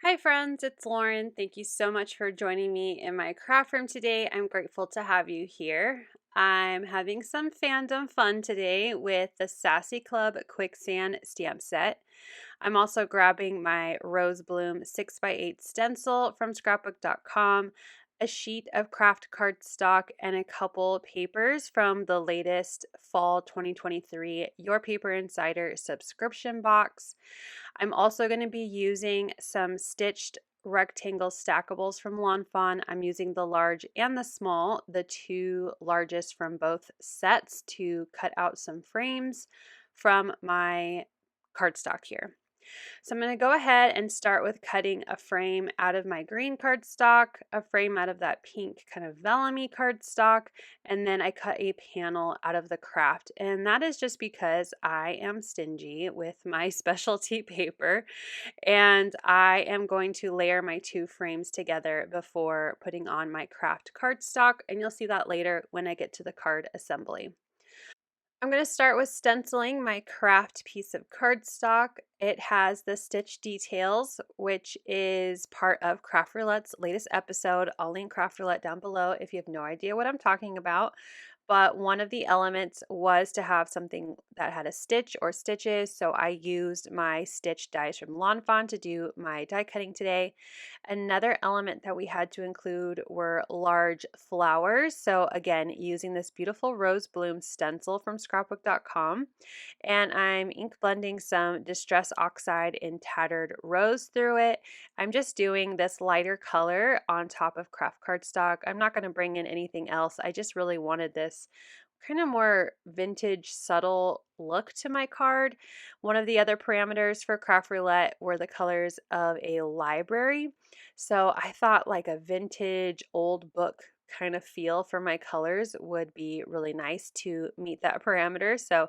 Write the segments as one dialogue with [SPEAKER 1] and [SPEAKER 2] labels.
[SPEAKER 1] Hi friends, it's Lauren. Thank you so much for joining me in my craft room today. I'm grateful to have you here. I'm having some fandom fun today with the Sassy Club Quick Sand stamp set. I'm also grabbing my Rose Bloom 6x8 stencil from scrapbook.com, a sheet of Kraft cardstock, and a couple papers from the latest Fall 2023 Your Paper Insider subscription box. I'm also going to be using some stitched rectangle stackables from Fawn. I'm using the large and the small, the two largest from both sets, to cut out some frames from my cardstock here. So I'm going to go ahead and start with cutting a frame out of my green cardstock, a frame out of that pink kind of vellum-y cardstock, and then I cut a panel out of the Kraft. And that is just because I am stingy with my specialty paper, and I am going to layer my two frames together before putting on my Kraft cardstock, and you'll see that later when I get to the card assembly. I'm going to start with stenciling my Kraft piece of cardstock. It has the stitch details, which is part of Craft Roulette's latest episode. I'll link Craft Roulette down below if you have no idea what I'm talking about. But one of the elements was to have something that had a stitch or stitches, so I used my stitch dies from Fawn to do my die cutting today. Another element that we had to include were large flowers, so again, using this beautiful Rose Bloom stencil from scrapbook.com, and I'm ink blending some Distress Oxide in Tattered Rose through it. I'm just doing this lighter color on top of Kraft cardstock. I'm not going to bring in anything else. I just really wanted this kind of more vintage, subtle look to my card. One of the other parameters for Craft Roulette were the colors of a library. So I thought like a vintage old book kind of feel for my colors would be really nice to meet that parameter. So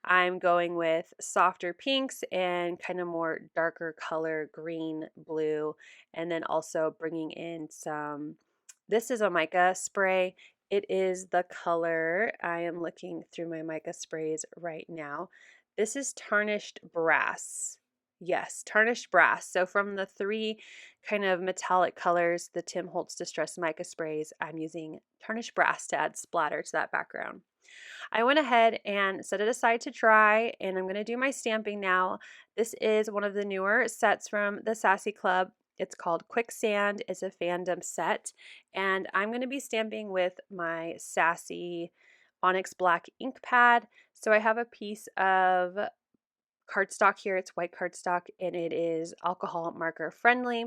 [SPEAKER 1] I'm going with softer pinks and kind of more darker color, green, blue, and then also bringing in some, this is a mica spray. It is the color, I am looking through my mica sprays right now. This is Tarnished Brass. Yes, Tarnished Brass. So from the three kind of metallic colors, the Tim Holtz Distress Mica sprays, I'm using Tarnished Brass to add splatter to that background. I went ahead and set it aside to dry, and I'm going to do my stamping now. This is one of the newer sets from the Sassy Club. It's called Quick Sand. It's a fandom set, and I'm going to be stamping with my Sassy Onyx Black ink pad. So I have a piece of cardstock here. It's white cardstock and it is alcohol marker friendly.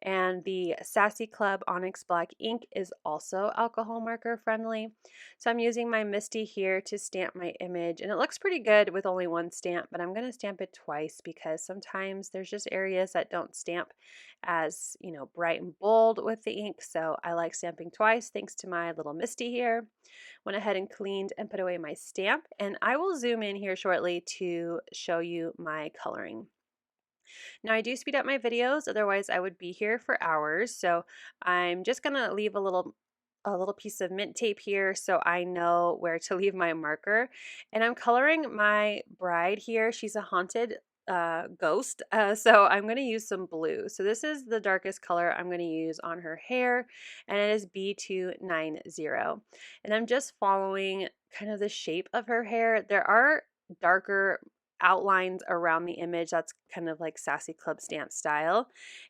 [SPEAKER 1] And the Sassy Club Onyx Black ink is also alcohol marker friendly. So I'm using my Misty here to stamp my image, and it looks pretty good with only one stamp, but I'm going to stamp it twice because sometimes there's just areas that don't stamp as, bright and bold with the ink. So I like stamping twice thanks to my little Misty here. Went ahead and cleaned and put away my stamp, and I will zoom in here shortly to show you my coloring. Now I do speed up my videos, otherwise I would be here for hours, so I'm just gonna leave a little piece of mint tape here so I know where to leave my marker. And I'm coloring my bride here. She's a haunted ghost, so I'm going to use some blue. So this is the darkest color I'm going to use on her hair, and it is B290. And I'm just following kind of the shape of her hair. There are darker outlines around the image. That's kind of like Sassy Club stamp style.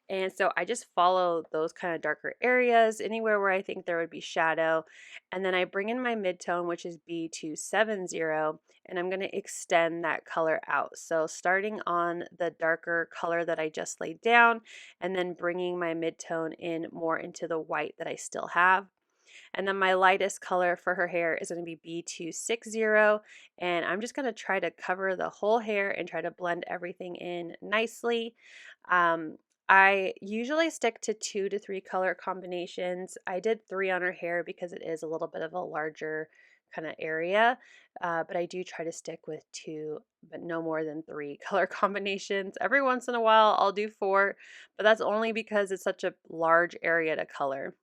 [SPEAKER 1] And so I just follow those kind of darker areas, anywhere where I think there would be shadow. And then I bring in my midtone, which is B270, and I'm going to extend that color out. So starting on the darker color that I just laid down, and then bringing my midtone in more into the white that I still have. And then my lightest color for her hair is going to be B260, and I'm just going to try to cover the whole hair and try to blend everything in nicely. I usually stick to 2 to 3 color combinations. I did 3 on her hair because it is a little bit of a larger kind of area, but I do try to stick with 2, but no more than 3 color combinations. Every once in a while I'll do 4, but that's only because it's such a large area to color.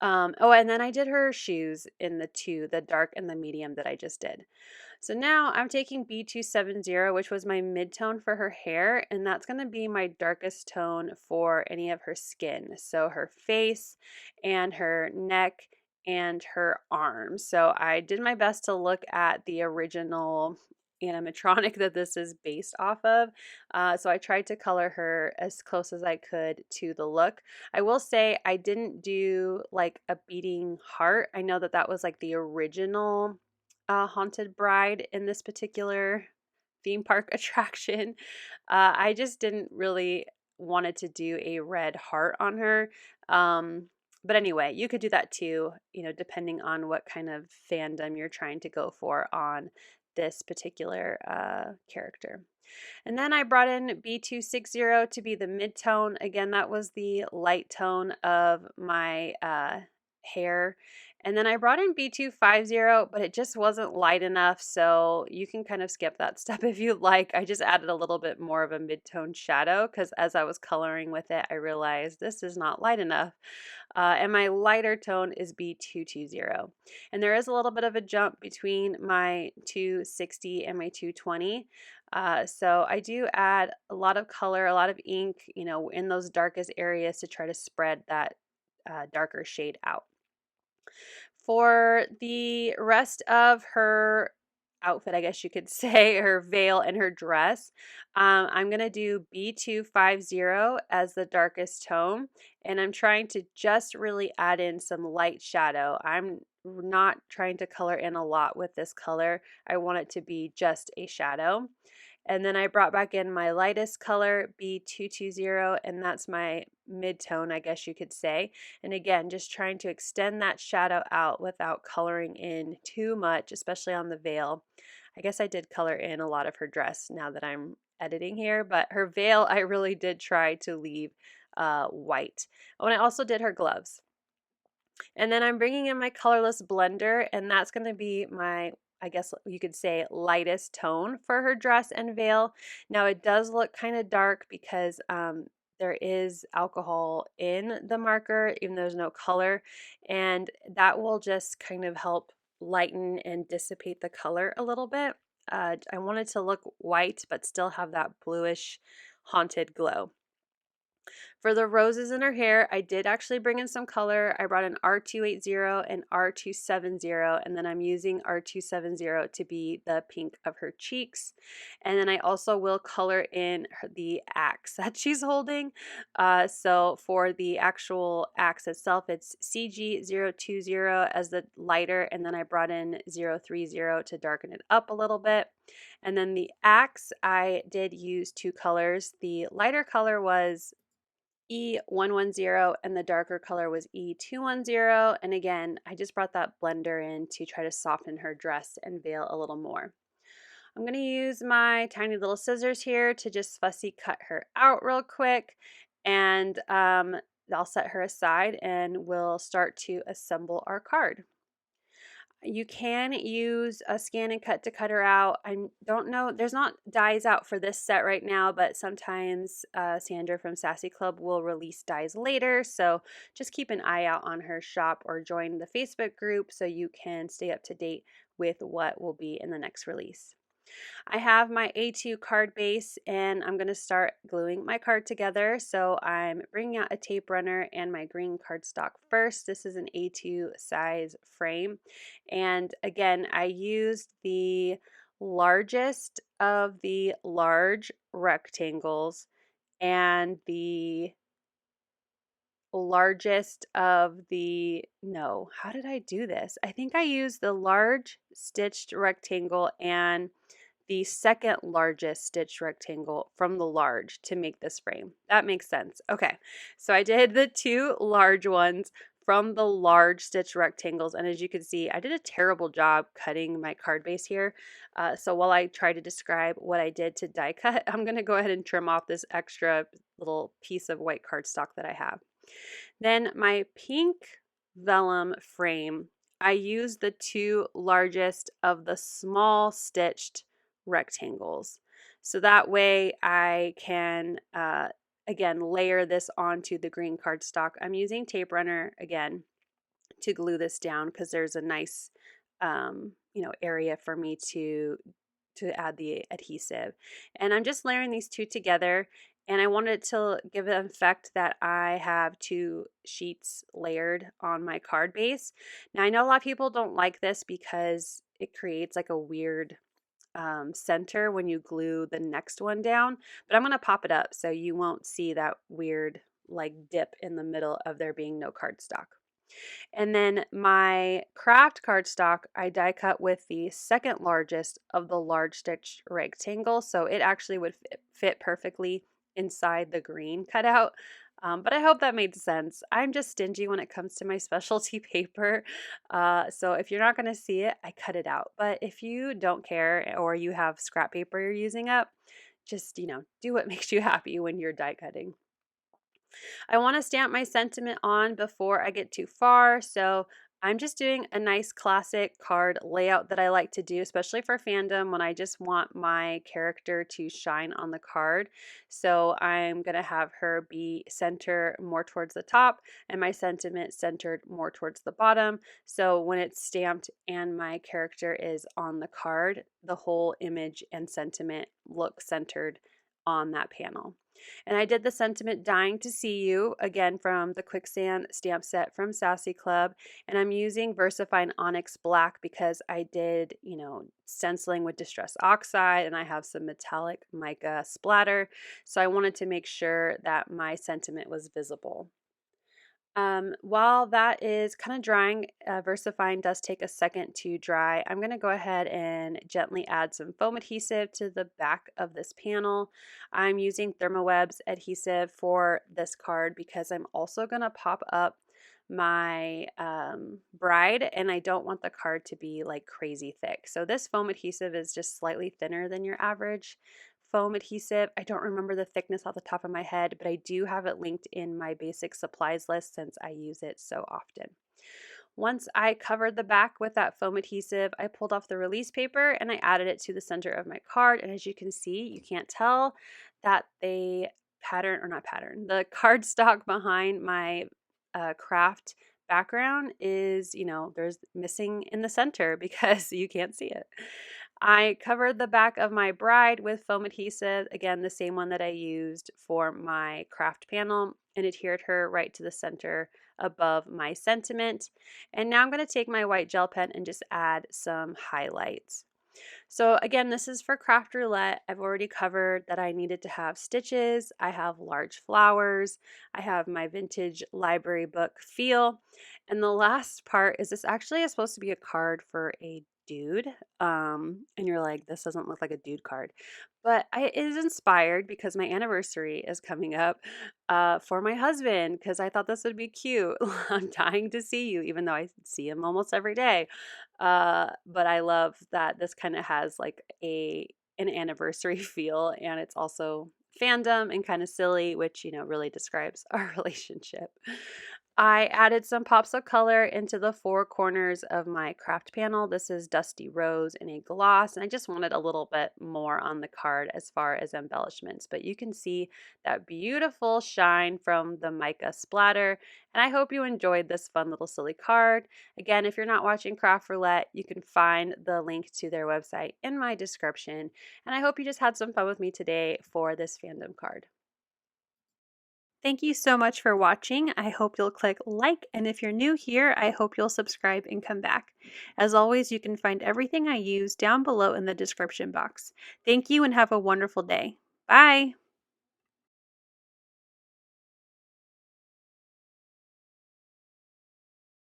[SPEAKER 1] Oh, and then I did her shoes in the 2, the dark and the medium that I just did. So now I'm taking B270, which was my mid-tone for her hair, and that's going to be my darkest tone for any of her skin. So her face and her neck and her arms. So I did my best to look at the original animatronic that this is based off of. So I tried to color her as close as I could to the look. I will say I didn't do like a beating heart. I know that that was like the original haunted bride in this particular theme park attraction. I just didn't really wanted to do a red heart on her. But anyway, you could do that too, you know, depending on what kind of fandom you're trying to go for on this particular character. And then I brought in B260 to be the mid-tone. Again, that was the light tone of my hair. And then I brought in B250, but it just wasn't light enough, so you can kind of skip that step if you like. I just added a little bit more of a mid-tone shadow because as I was coloring with it, I realized this is not light enough. And my lighter tone is B220. And there is a little bit of a jump between my 260 and my 220. So I do add a lot of color, a lot of ink, you know, in those darkest areas to try to spread that darker shade out. For the rest of her outfit, I guess you could say, her veil and her dress, I'm going to do B250 as the darkest tone, and I'm trying to just really add in some light shadow. I'm not trying to color in a lot with this color. I want it to be just a shadow. And then I brought back in my lightest color, B220, and that's my mid-tone, I guess you could say. And again, just trying to extend that shadow out without coloring in too much, especially on the veil. I guess I did color in a lot of her dress now that I'm editing here, but her veil I really did try to leave white. Oh, and I also did her gloves. And then I'm bringing in my colorless blender, and that's going to be my, I guess you could say, lightest tone for her dress and veil. Now it does look kind of dark because there is alcohol in the marker, even though there's no color, and that will just kind of help lighten and dissipate the color a little bit. I wanted to look white, but still have that bluish haunted glow. For the roses in her hair, I did actually bring in some color. I brought in R280 and R270, and then I'm using R270 to be the pink of her cheeks. And then I also will color in the axe that she's holding. So for the actual axe itself, it's CG020 as the lighter, and then I brought in 030 to darken it up a little bit. And then the axe, I did use two colors. The lighter color was E110 and the darker color was E210. And again, I just brought that blender in to try to soften her dress and veil a little more. I'm going to use my tiny little scissors here to just fussy cut her out real quick, and I'll set her aside and we'll start to assemble our card. You can use a scan and cut to cut her out. I don't know, there's not dies out for this set right now, but sometimes Sandra from Sassy Club will release dies later. So just keep an eye out on her shop or join the Facebook group so you can stay up to date with what will be in the next release. I have my A2 card base and I'm going to start gluing my card together. So I'm bringing out a tape runner and my green cardstock first. This is an A2 size frame. And again, I used the largest of the large rectangles and the largest of the, no, how did I do this? I think I used the large stitched rectangle and the second largest stitched rectangle from the large to make this frame. That makes sense. Okay, so I did the two large ones from the large stitched rectangles, and as you can see, I did a terrible job cutting my card base here. So while I try to describe what I did to die cut, I'm going to go ahead and trim off this extra little piece of white cardstock that I have. Then my pink vellum frame, I used the two largest of the small stitched rectangles. So that way I can, again, layer this onto the green cardstock. I'm using tape runner again to glue this down because there's a nice area for me to add the adhesive. And I'm just layering these two together, and I wanted to give an effect that I have two sheets layered on my card base. Now I know a lot of people don't like this because it creates like a weird center when you glue the next one down, but I'm going to pop it up so you won't see that weird like dip in the middle of there being no cardstock. And then my Kraft cardstock, I die cut with the second largest of the large stitch rectangle, so it actually would fit perfectly inside the green cutout. But I hope that made sense. I'm just stingy when it comes to my specialty paper. So if you're not going to see it, I cut it out. But if you don't care or you have scrap paper you're using up, just, do what makes you happy when you're die cutting. I want to stamp my sentiment on before I get too far, so I'm just doing a nice classic card layout that I like to do, especially for fandom when I just want my character to shine on the card. So I'm going to have her be center more towards the top and my sentiment centered more towards the bottom. So when it's stamped and my character is on the card, the whole image and sentiment look centered on that panel. And I did the sentiment Dying to See You, again from the Quick Sand stamp set from Sassy Club. And I'm using VersaFine Onyx Black because I did, stenciling with Distress Oxide and I have some metallic mica splatter. So I wanted to make sure that my sentiment was visible. While that is kind of drying, VersaFine does take a second to dry. I'm going to go ahead and gently add some foam adhesive to the back of this panel. I'm using Thermoweb's adhesive for this card because I'm also going to pop up my bride, and I don't want the card to be like crazy thick. So this foam adhesive is just slightly thinner than your average foam adhesive. I don't remember the thickness off the top of my head, but I do have it linked in my basic supplies list since I use it so often. Once I covered the back with that foam adhesive, I pulled off the release paper and I added it to the center of my card. And as you can see, you can't tell that the cardstock behind my Kraft background is, there's missing in the center because you can't see it. I covered the back of my bride with foam adhesive, again, the same one that I used for my Kraft panel, and adhered her right to the center above my sentiment. And now I'm going to take my white gel pen and just add some highlights. So again, this is for Craft Roulette. I've already covered that I needed to have stitches. I have large flowers. I have my vintage library book feel. And the last part is this actually is supposed to be a card for a dude. And you're like, this doesn't look like a dude card. But it is inspired because my anniversary is coming up for my husband because I thought this would be cute. I'm dying to see you, even though I see him almost every day. But I love that this kind of has like an anniversary feel, and it's also fandom and kind of silly, which really describes our relationship. I added some pops of color into the four corners of my craft panel. This is Dusty Rose in a gloss, and I just wanted a little bit more on the card as far as embellishments, but you can see that beautiful shine from the mica splatter, and I hope you enjoyed this fun little silly card. Again, if you're not watching Craft Roulette, you can find the link to their website in my description, and I hope you just had some fun with me today for this fandom card. Thank you so much for watching. I hope you'll click like, and if you're new here, I hope you'll subscribe and come back. As always, you can find everything I use down below in the description box. Thank you and have a wonderful day. Bye!